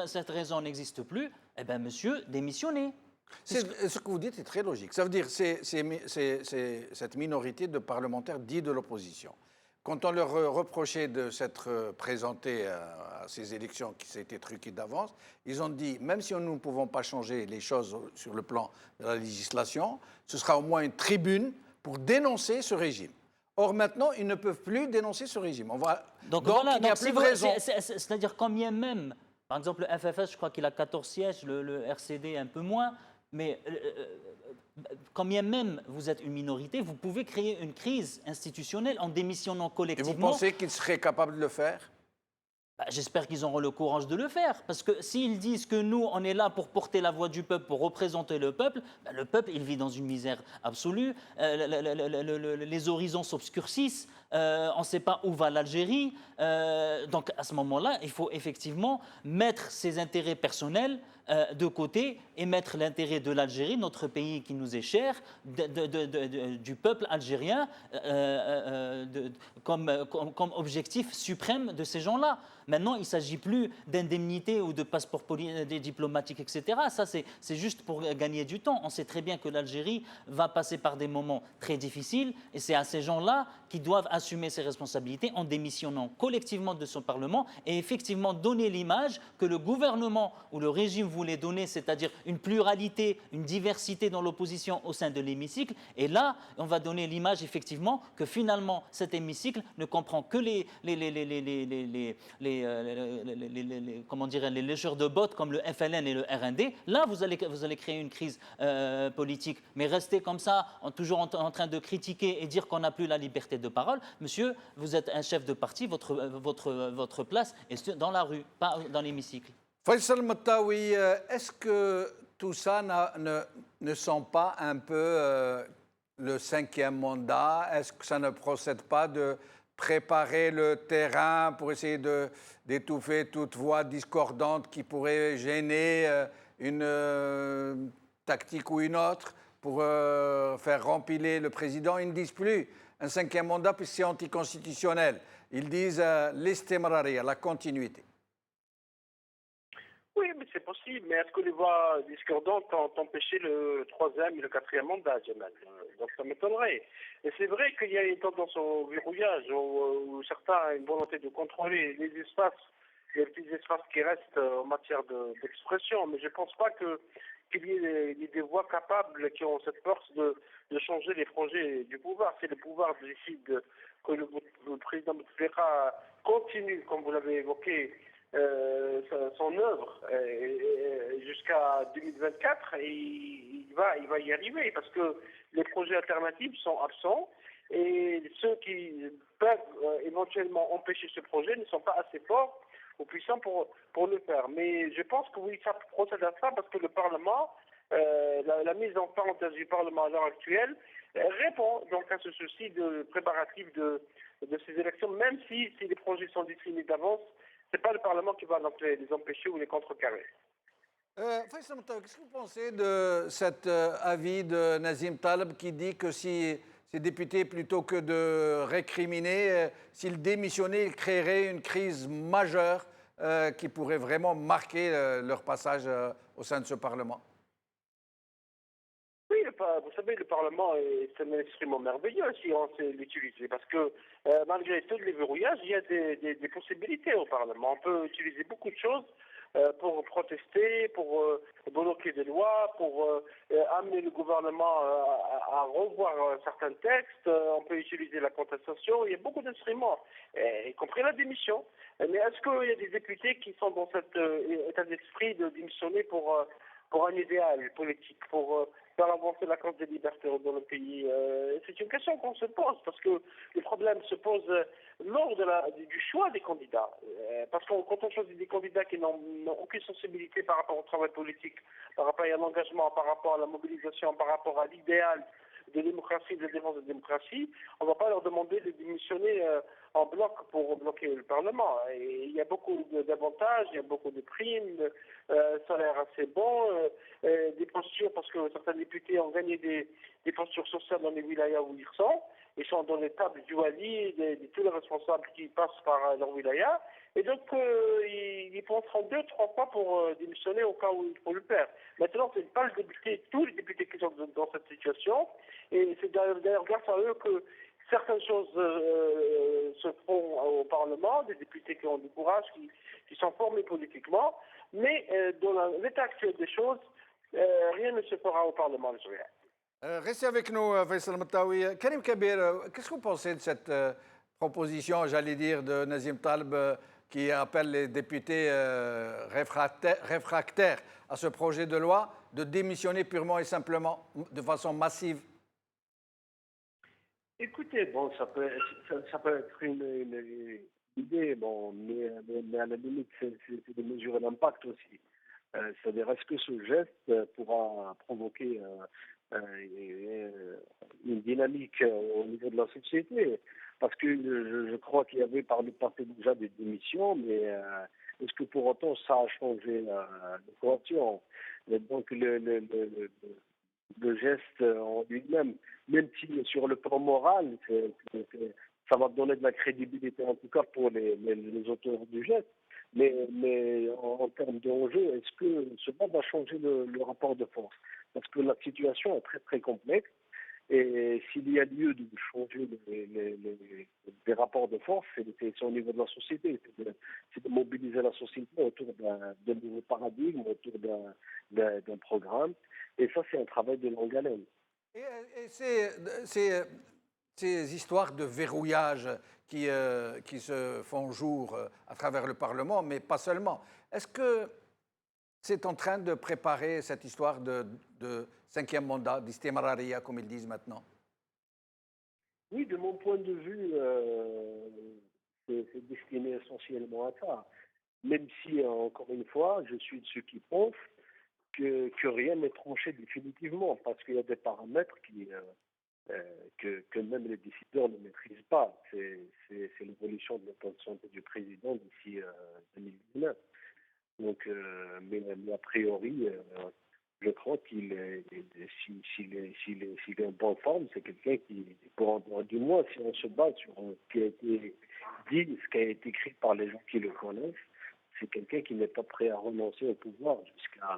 cette raison n'existe plus, eh bien, monsieur, démissionnez. Ce que vous dites est très logique. Ça veut dire que c'est cette minorité de parlementaires dits de l'opposition. Quand on leur reprochait de s'être présentés à ces élections qui s'étaient truquées d'avance, ils ont dit, même si nous ne pouvons pas changer les choses sur le plan de la législation, ce sera au moins une tribune pour dénoncer ce régime. Or, maintenant, ils ne peuvent plus dénoncer ce régime. Donc voilà, il n'y a plus de raison. C'est-à-dire combien même, par exemple, le FFS, je crois qu'il a 14 sièges, le RCD un peu moins, mais quand bien même vous êtes une minorité, vous pouvez créer une crise institutionnelle en démissionnant collectivement. Et vous pensez qu'ils seraient capables de le faire ? J'espère qu'ils auront le courage de le faire. Parce que s'ils disent que nous, on est là pour porter la voix du peuple, pour représenter le peuple, il vit dans une misère absolue. Les horizons s'obscurcissent. On ne sait pas où va l'Algérie. Donc à ce moment-là, il faut effectivement mettre ses intérêts personnels de côté et mettre l'intérêt de l'Algérie, notre pays qui nous est cher, du peuple algérien comme objectif suprême de ces gens-là. Maintenant, il ne s'agit plus d'indemnité ou de passeport diplomatique, etc. Ça, c'est juste pour gagner du temps. On sait très bien que l'Algérie va passer par des moments très difficiles et c'est à ces gens-là qui doivent assumer ses responsabilités en démissionnant collectivement de son Parlement et effectivement donner l'image que le gouvernement ou le régime voulait donner, c'est-à-dire une pluralité, une diversité dans l'opposition au sein de l'hémicycle. Et là, on va donner l'image effectivement que finalement cet hémicycle ne comprend que les lécheurs de bottes comme le FLN et le RND. Là, vous allez créer une crise politique. Mais rester comme ça, toujours en train de critiquer et dire qu'on n'a plus la liberté de parole, monsieur, vous êtes un chef de parti, votre place est dans la rue, pas dans l'hémicycle. Faisal Mattaoui, est-ce que tout ça ne sent pas un peu le 5e mandat? Est-ce que ça ne procède pas de préparer le terrain pour essayer d'étouffer toute voix discordante qui pourrait gêner une tactique ou une autre pour faire rempiler le président? Ils ne disent plus un 5e mandat puisque c'est anticonstitutionnel. Ils disent l'istimraria, la continuité. Oui, mais c'est possible. Mais est-ce que les voix discordantes ont empêché le 3e et le 4e mandat, Jamal? Donc ça m'étonnerait. Et c'est vrai qu'il y a une tendance au verrouillage, où certains ont une volonté de contrôler les espaces, les petits espaces qui restent en matière d'expression. Mais je ne pense pas qu'il y ait des voix capables qui ont cette force de changer les projets du pouvoir. Si le pouvoir décide que le président Bouteflika continue, comme vous l'avez évoqué, son œuvre jusqu'à 2024, et il va y arriver parce que les projets alternatifs sont absents et ceux qui peuvent éventuellement empêcher ce projet ne sont pas assez forts ou puissants pour le faire. Mais je pense que oui, ça procède à ça parce que le Parlement, la mise en parenthèse du Parlement à l'heure actuelle répond donc à ce souci de préparatif de ces élections, même si les projets sont définis d'avance. Ce n'est pas le Parlement qui va donc les empêcher ou les contrecarrer. Faisal Mouttaoui, qu'est-ce que vous pensez de cet avis de Nazim Taleb qui dit que si ces députés, plutôt que de récriminer, s'ils démissionnaient, ils créeraient une crise majeure qui pourrait vraiment marquer leur passage au sein de ce Parlement? Oui, vous savez, le Parlement est un instrument merveilleux si on sait l'utiliser, parce que malgré tous les verrouillages, il y a des possibilités au Parlement. On peut utiliser beaucoup de choses pour protester, pour bloquer des lois, pour amener le gouvernement à revoir certains textes. On peut utiliser la contestation. Il y a beaucoup d'instruments, y compris la démission. Mais est-ce qu'il y a des députés qui sont dans cet état d'esprit de démissionner pour un idéal politique, pour faire avancer la cause des libertés dans le pays? C'est une question qu'on se pose, parce que les problèmes se posent lors du choix des candidats. Parce que quand on choisit des candidats qui n'ont aucune sensibilité par rapport au travail politique, par rapport à l'engagement, par rapport à la mobilisation, par rapport à l'idéal de démocratie, de défense de démocratie, on ne va pas leur demander de démissionner en bloc pour bloquer le Parlement. Et il y a beaucoup d'avantages, il y a beaucoup de primes, salaires assez bons, des postures, parce que certains députés ont gagné des postures sociales dans les wilayas où ils sont. Ils sont dans les tables du wali, de tous les responsables qui passent par leur wilaya. Et donc, ils penseront 2-3 fois pour démissionner au cas où il faut le faire. Maintenant, ce n'est pas le député, tous les députés qui sont dans cette situation. Et c'est d'ailleurs grâce à eux que certaines choses se font au Parlement, des députés qui ont du courage, qui sont formés politiquement. Mais dans l'état actuel des choses, rien ne se fera au Parlement algérien. Restez avec nous, Faisal Mouttaoui. Karim Kabir, qu'est-ce que vous pensez de cette proposition, j'allais dire, de Nazim Taleb qui appelle les députés réfractaires à ce projet de loi de démissionner purement et simplement, de façon massive? Écoutez, bon, ça peut être une idée, bon, mais à la limite, c'est de mesurer l'impact aussi. C'est-à-dire, est-ce que ce geste pourra provoquer une dynamique au niveau de la société? Parce que je crois qu'il y avait par le passé déjà des démissions, mais est-ce que pour autant ça a changé l'équation? Donc le geste en lui-même, même si sur le plan moral, ça va donner de la crédibilité en tout cas pour les auteurs du geste. Mais en termes d'enjeu, est-ce que cela va changer le rapport de force? Parce que la situation est très très complexe et s'il y a lieu de changer des rapports de force, c'est au niveau de la société, c'est de mobiliser la société autour d'un nouveau paradigme, autour d'un programme. Et ça, c'est un travail de longue haleine. Et ces histoires de verrouillage qui se font jour à travers le Parlement, mais pas seulement, est-ce que c'est en train de préparer cette histoire de cinquième mandat, d'istimrariya, comme ils disent maintenant? Oui, de mon point de vue, c'est destiné essentiellement à ça. Même si, encore une fois, je suis de ceux qui pensent que rien n'est tranché définitivement, parce qu'il y a des paramètres que même les décideurs ne maîtrisent pas. C'est l'évolution de l'état de santé du président d'ici 2019. Donc, mais a priori, je crois s'il est en bonne forme, c'est quelqu'un qui, du moins, si on se base sur ce qui a été dit, ce qui a été écrit par les gens qui le connaissent, c'est quelqu'un qui n'est pas prêt à renoncer au pouvoir.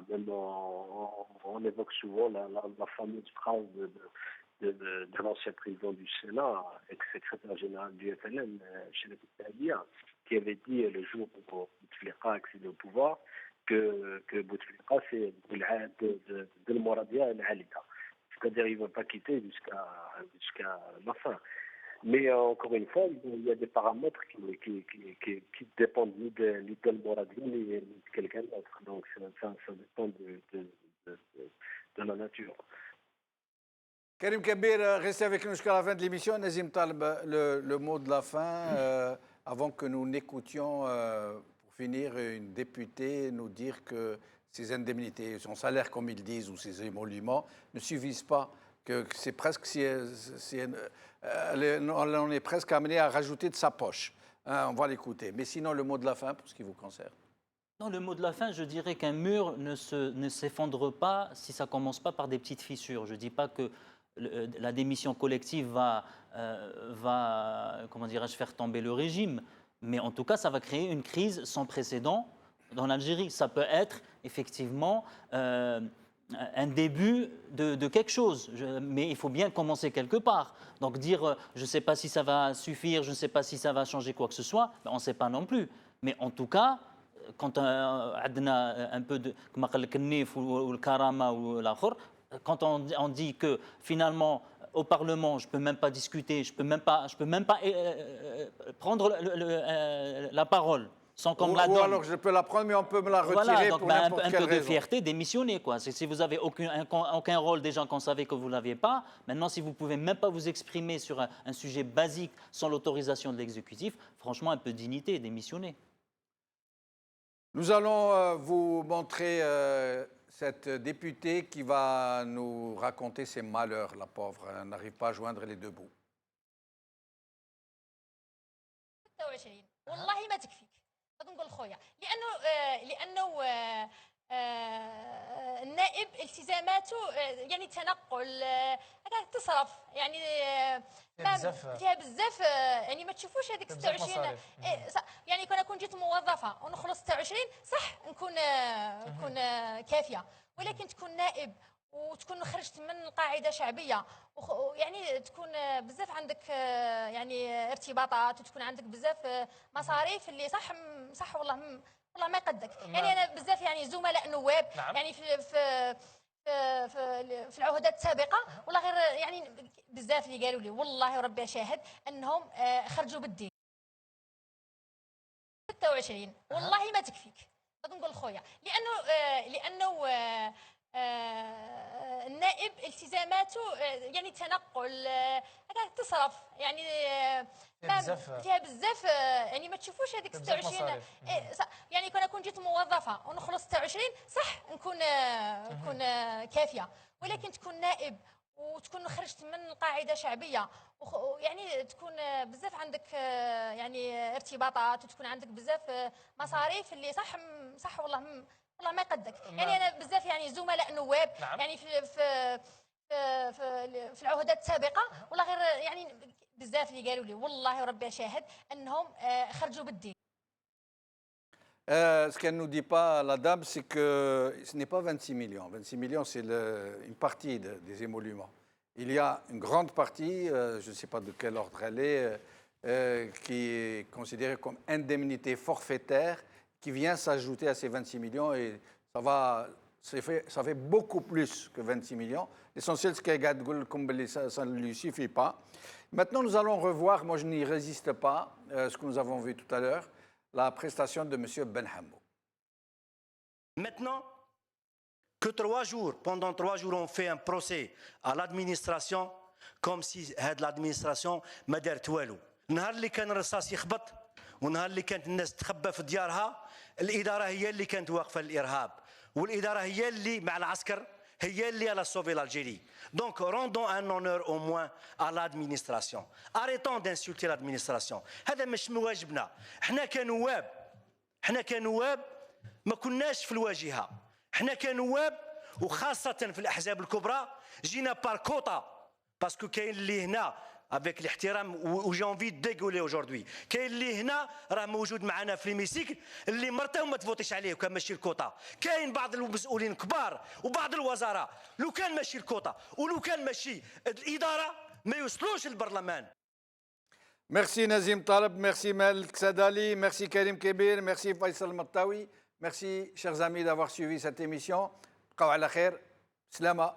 Même on évoque souvent la fameuse phrase de l'ancien président du Sénat, ex-secrétaire général du FLN, Chelek Tadia, qui avait dit le jour où Bouteflika a accédé au pouvoir, que Bouteflika, c'est de l'Mouradia et l'Halida. C'est-à-dire qu'il ne va pas quitter jusqu'à la fin. Mais encore une fois, il y a des paramètres qui dépendent ni de l'Mouradia ni de quelqu'un d'autre. Donc ça dépend de la nature. Karim Kebir, restez avec nous jusqu'à la fin de l'émission. Nazim Taleb, le mot de la fin, avant que nous n'écoutions, pour finir, une députée nous dire que ces indemnités, son salaire, comme ils disent, ou ses émoluments, ne suffisent pas, que c'est presque, on est presque amené à rajouter de sa poche. Hein, on va l'écouter. Mais sinon, le mot de la fin, pour ce qui vous concerne. Non, le mot de la fin, je dirais qu'un mur ne s'effondre pas si ça ne commence pas par des petites fissures. Je ne dis pas que la démission collective va comment dirais-je, faire tomber le régime, mais en tout cas, ça va créer une crise sans précédent dans l'Algérie. Ça peut être effectivement un début de quelque chose, mais il faut bien commencer quelque part. Donc dire je ne sais pas si ça va suffire, je ne sais pas si ça va changer quoi que ce soit, on ne sait pas non plus. Mais en tout cas, quand on a un peu de النيف ou le karama ou l'autre, quand on dit que finalement au Parlement je peux même pas discuter, je peux même pas prendre la parole sans qu'on me la donne. Ou alors je peux la prendre mais on peut me la retirer, voilà, donc, pour n'importe quelle raison. Un peu de fierté, démissionner quoi. Si vous avez aucun rôle déjà qu'on savait que vous l'aviez pas, maintenant si vous pouvez même pas vous exprimer sur un sujet basique sans l'autorisation de l'exécutif, franchement un peu de dignité, démissionner. Nous allons vous montrer cette députée qui va nous raconter ses malheurs, la pauvre. Elle n'arrive pas à joindre les deux bouts. والله ما تكفيك نقول خويا لانه النائب التزاماته يعني تنقل تصرف يعني فيها بزاف يعني ما تشوفوش هذيك 26 يعني كون جيت موظفه ونخلص 26 صح نكون كافيه، ولكن تكون نائب وتكون خرجت من قاعده شعبيه يعني تكون بزاف عندك يعني ارتباطات وتكون عندك بزاف مصاريف اللي صح والله ما يقدك. يعني انا بزاف يعني زملاء نواب يعني في العهدات السابقه والله غير يعني بزاف اللي قالوا لي والله وربي شاهد انهم خرجوا بالدين 26 والله ما تكفيك نقول خويا لانه النائب التزاماته يعني تنقل تصرف يعني فيها بزاف يعني ما تشوفوش هذيك 26 يعني كون جيت موظفه ونخلص 26 صح نكون كافيه، ولكن تكون نائب وتكون خرجت من قاعده شعبيه يعني تكون بزاف عندك يعني ارتباطات وتكون عندك بزاف مصاريف اللي صح والله ما يقدك. يعني انا بزاف يعني زملاء نواب يعني في العهدات السابقه والله غير يعني بزاف اللي قالوا لي والله وربي شاهد انهم خرجوا بالدين. Ce qu'elle ne nous dit pas, la dame, c'est que ce n'est pas 26 millions. 26 millions, c'est une partie des émoluments. Il y a une grande partie, je ne sais pas de quel ordre elle est, qui est considérée comme indemnité forfaitaire, qui vient s'ajouter à ces 26 millions et ça fait beaucoup plus que 26 millions. L'essentiel, c'est que ça ne lui suffit pas. Maintenant, nous allons revoir, moi je n'y résiste pas, ce que nous avons vu tout à l'heure, la prestation de M. Benhamou. Maintenant que pendant 3 jours, on fait un procès à l'administration comme si l'administration ما دارت والو. نهار اللي كان الرصاص يخبط ونهار اللي كانت الناس تخبى في ديارها، الإدارة هي اللي كانت واقفة للإرهاب، والإدارة هي اللي مع العسكر هي اللي على sauver l'Algérie. Donc rendons un honneur au moins à l'administration. Arrêtons d'insulter l'administration. هذا مش مواجبنا. احنا كنواب ما كناش في الواجهة. احنا كنواب وخاصة في الأحزاب الكبرى جينا بار كوطا باسكو كاين اللي هنا avec الاحترام و j'ai envie de dégueuler aujourd'hui. كاين اللي هنا راه موجود معنا في الميسيكل اللي مرته ما تفوتيش عليه وكان ماشي الكوطه. كاين بعض المسؤولين كبار وبعض الوزراء لو كان ماشي الكوطه ولو كان ماشي الاداره ما يوصلوش للبرلمان. Merci Nazim Taleb, merci Malik Sadali, merci Karim Kebir, merci Faisal Mattawi. Merci, chers amis, d'avoir suivi cette émission. بقاو على خير. سلامة.